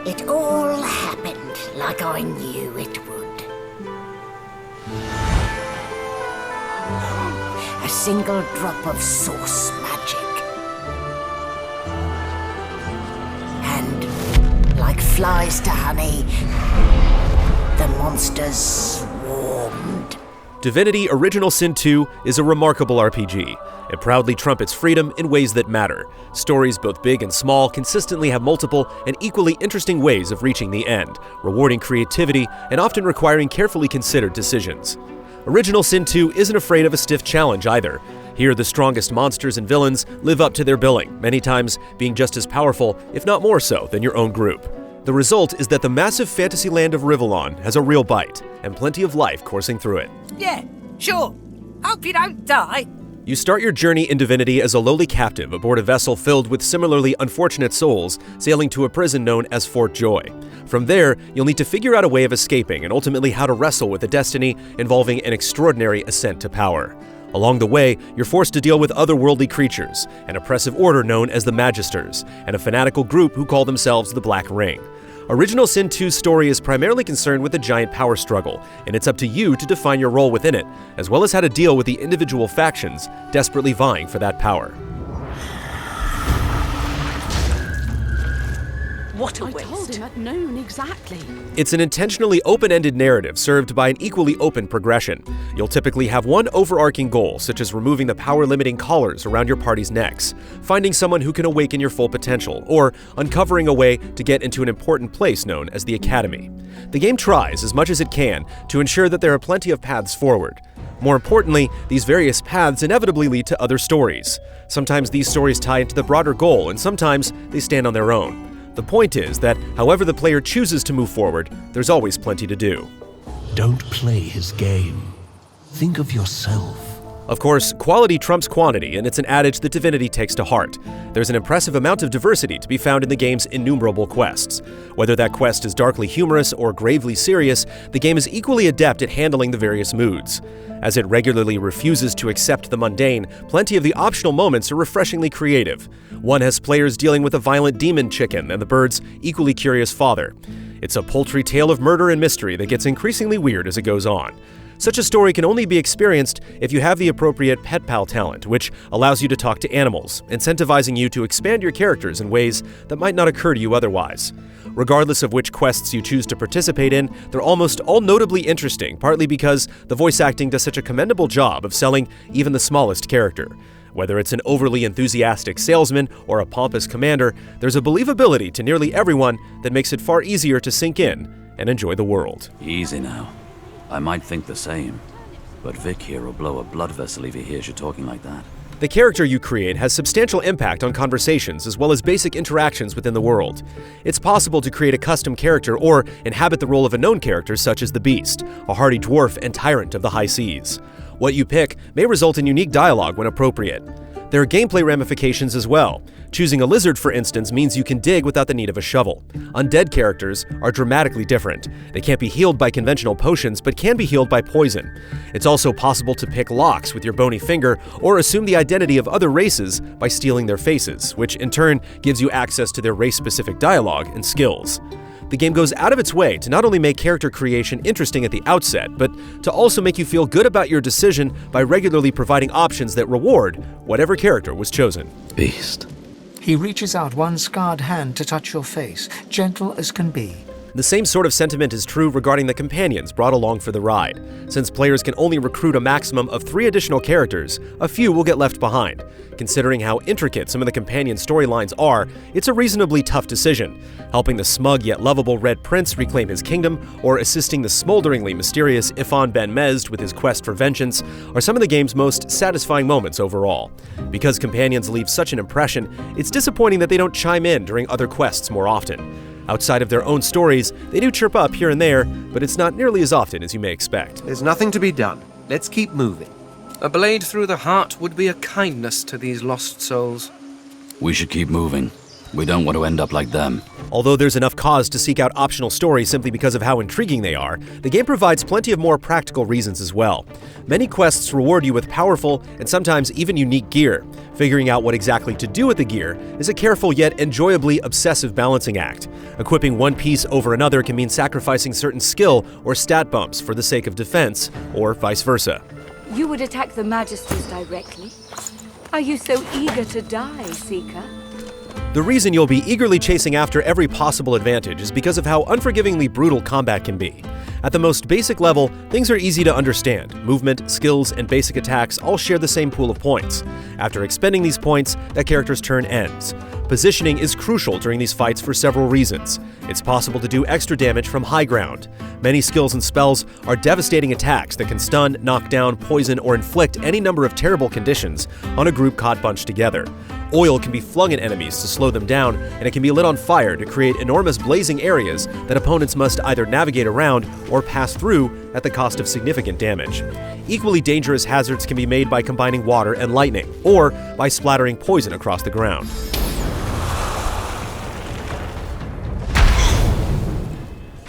It all happened like I knew it would. A single drop of source magic. And, like flies to honey, the monsters swarmed. Divinity: Original Sin 2 is a remarkable RPG. It proudly trumpets freedom in ways that matter. Stories, both big and small, consistently have multiple and equally interesting ways of reaching the end, rewarding creativity and often requiring carefully considered decisions. Original Sin 2 isn't afraid of a stiff challenge either. Here, the strongest monsters and villains live up to their billing, many times being just as powerful, if not more so, than your own group. The result is that the massive fantasy land of Rivellon has a real bite, and plenty of life coursing through it. Yeah, sure. Hope you don't die. You start your journey in Divinity as a lowly captive aboard a vessel filled with similarly unfortunate souls sailing to a prison known as Fort Joy. From there, you'll need to figure out a way of escaping and ultimately how to wrestle with a destiny involving an extraordinary ascent to power. Along the way, you're forced to deal with otherworldly creatures, an oppressive order known as the Magisters, and a fanatical group who call themselves the Black Ring. Original Sin 2's story is primarily concerned with the giant power struggle, and it's up to you to define your role within it, as well as how to deal with the individual factions desperately vying for that power. What a waste. I told him at noon exactly. It's an intentionally open-ended narrative served by an equally open progression. You'll typically have one overarching goal, such as removing the power-limiting collars around your party's necks, finding someone who can awaken your full potential, or uncovering a way to get into an important place known as the Academy. The game tries, as much as it can, to ensure that there are plenty of paths forward. More importantly, these various paths inevitably lead to other stories. Sometimes these stories tie into the broader goal, and sometimes they stand on their own. The point is that, however the player chooses to move forward, there's always plenty to do. Don't play his game. Think of yourself. Of course, quality trumps quantity, and it's an adage that Divinity takes to heart. There's an impressive amount of diversity to be found in the game's innumerable quests. Whether that quest is darkly humorous or gravely serious, the game is equally adept at handling the various moods. As it regularly refuses to accept the mundane, plenty of the optional moments are refreshingly creative. One has players dealing with a violent demon chicken and the bird's equally curious father. It's a paltry tale of murder and mystery that gets increasingly weird as it goes on. Such a story can only be experienced if you have the appropriate pet pal talent, which allows you to talk to animals, incentivizing you to expand your characters in ways that might not occur to you otherwise. Regardless of which quests you choose to participate in, they're almost all notably interesting, partly because the voice acting does such a commendable job of selling even the smallest character. Whether it's an overly enthusiastic salesman or a pompous commander, there's a believability to nearly everyone that makes it far easier to sink in and enjoy the world. Easy now. I might think the same, but Vic here will blow a blood vessel if he hears you talking like that. The character you create has substantial impact on conversations as well as basic interactions within the world. It's possible to create a custom character or inhabit the role of a known character such as the Beast, a hardy dwarf and tyrant of the high seas. What you pick may result in unique dialogue when appropriate. There are gameplay ramifications as well. Choosing a lizard, for instance, means you can dig without the need of a shovel. Undead characters are dramatically different. They can't be healed by conventional potions, but can be healed by poison. It's also possible to pick locks with your bony finger or assume the identity of other races by stealing their faces, which in turn gives you access to their race-specific dialogue and skills. The game goes out of its way to not only make character creation interesting at the outset, but to also make you feel good about your decision by regularly providing options that reward whatever character was chosen. Beast. He reaches out one scarred hand to touch your face, gentle as can be. The same sort of sentiment is true regarding the companions brought along for the ride. Since players can only recruit a maximum of 3 additional characters, a few will get left behind. Considering how intricate some of the companion storylines are, it's a reasonably tough decision. Helping the smug yet lovable Red Prince reclaim his kingdom, or assisting the smolderingly mysterious Ifan Ben Mezd with his quest for vengeance, are some of the game's most satisfying moments overall. Because companions leave such an impression, it's disappointing that they don't chime in during other quests more often. Outside of their own stories, they do chirp up here and there, but it's not nearly as often as you may expect. There's nothing to be done. Let's keep moving. A blade through the heart would be a kindness to these lost souls. We should keep moving. We don't want to end up like them. Although there's enough cause to seek out optional stories simply because of how intriguing they are, the game provides plenty of more practical reasons as well. Many quests reward you with powerful and sometimes even unique gear. Figuring out what exactly to do with the gear is a careful yet enjoyably obsessive balancing act. Equipping one piece over another can mean sacrificing certain skill or stat bumps for the sake of defense, or vice versa. You would attack the Majesties directly? Are you so eager to die, Seeker? The reason you'll be eagerly chasing after every possible advantage is because of how unforgivingly brutal combat can be. At the most basic level, things are easy to understand. Movement, skills, and basic attacks all share the same pool of points. After expending these points, that character's turn ends. Positioning is crucial during these fights for several reasons. It's possible to do extra damage from high ground. Many skills and spells are devastating attacks that can stun, knock down, poison, or inflict any number of terrible conditions on a group caught bunched together. Oil can be flung at enemies to slow them down, and it can be lit on fire to create enormous blazing areas that opponents must either navigate around or pass through at the cost of significant damage. Equally dangerous hazards can be made by combining water and lightning, or by splattering poison across the ground.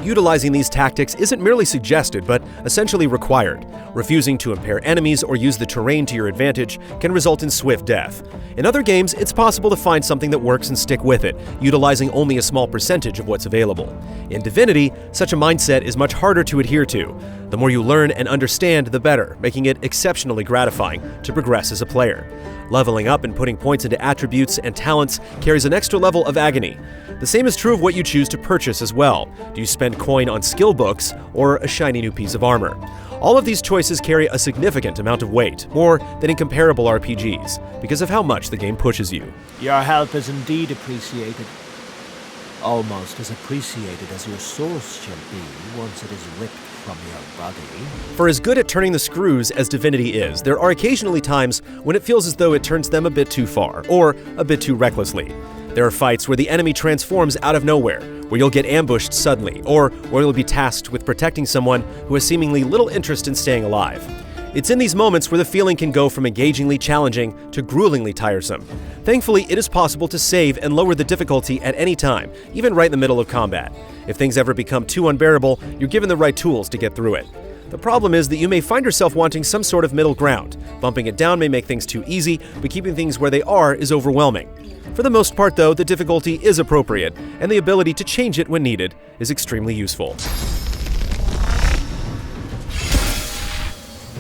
Utilizing these tactics isn't merely suggested, but essentially required. Refusing to impair enemies or use the terrain to your advantage can result in swift death. In other games, it's possible to find something that works and stick with it, utilizing only a small percentage of what's available. In Divinity, such a mindset is much harder to adhere to. The more you learn and understand, the better, making it exceptionally gratifying to progress as a player. Leveling up and putting points into attributes and talents carries an extra level of agony. The same is true of what you choose to purchase as well. Do you spend coin on skill books or a shiny new piece of armor? All of these choices carry a significant amount of weight, more than in comparable RPGs, because of how much the game pushes you. Your help is indeed appreciated. Almost as appreciated as your source shall be once it is ripped from your body. For as good at turning the screws as Divinity is, there are occasionally times when it feels as though it turns them a bit too far, or a bit too recklessly. There are fights where the enemy transforms out of nowhere, where you'll get ambushed suddenly, or where you'll be tasked with protecting someone who has seemingly little interest in staying alive. It's in these moments where the feeling can go from engagingly challenging to gruelingly tiresome. Thankfully, it is possible to save and lower the difficulty at any time, even right in the middle of combat. If things ever become too unbearable, you're given the right tools to get through it. The problem is that you may find yourself wanting some sort of middle ground. Bumping it down may make things too easy, but keeping things where they are is overwhelming. For the most part, though, the difficulty is appropriate, and the ability to change it when needed is extremely useful.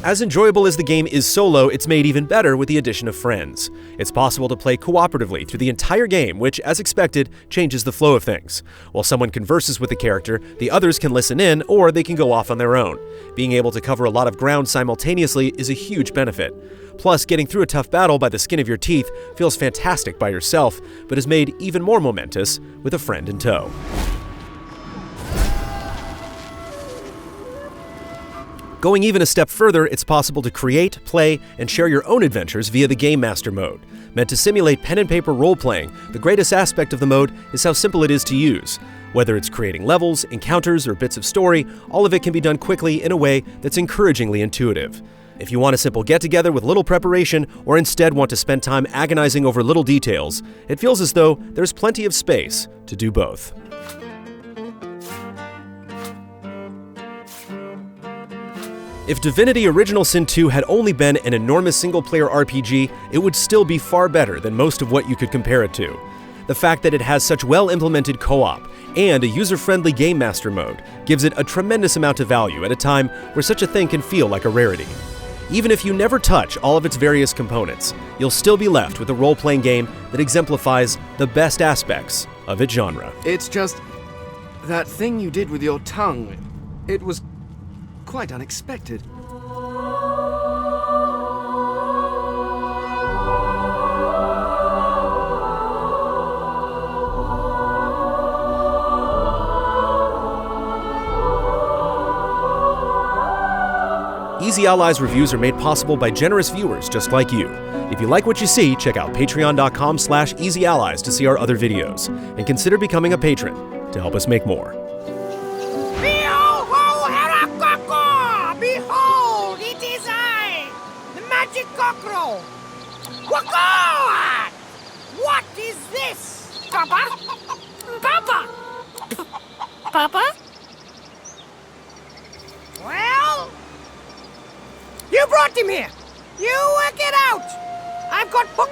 As enjoyable as the game is solo, it's made even better with the addition of friends. It's possible to play cooperatively through the entire game, which, as expected, changes the flow of things. While someone converses with the character, the others can listen in, or they can go off on their own. Being able to cover a lot of ground simultaneously is a huge benefit. Plus, getting through a tough battle by the skin of your teeth feels fantastic by yourself, but is made even more momentous with a friend in tow. Going even a step further, it's possible to create, play, and share your own adventures via the Game Master mode. Meant to simulate pen and paper role-playing, the greatest aspect of the mode is how simple it is to use. Whether it's creating levels, encounters, or bits of story, all of it can be done quickly in a way that's encouragingly intuitive. If you want a simple get-together with little preparation, or instead want to spend time agonizing over little details, it feels as though there's plenty of space to do both. If Divinity Original Sin 2 had only been an enormous single-player RPG, it would still be far better than most of what you could compare it to. The fact that it has such well-implemented co-op and a user-friendly Game Master mode gives it a tremendous amount of value at a time where such a thing can feel like a rarity. Even if you never touch all of its various components, you'll still be left with a role-playing game that exemplifies the best aspects of its genre. It's just that thing you did with your tongue. It was quite unexpected. Easy Allies reviews are made possible by generous viewers just like you. If you like what you see, check out patreon.com/easyallies to see our other videos, and consider becoming a patron to help us make more. Behold, it is I, the magic cockerel. Waka! What is this? Papa? Papa! Papa? Well? You brought him here. You work it out. I've got book...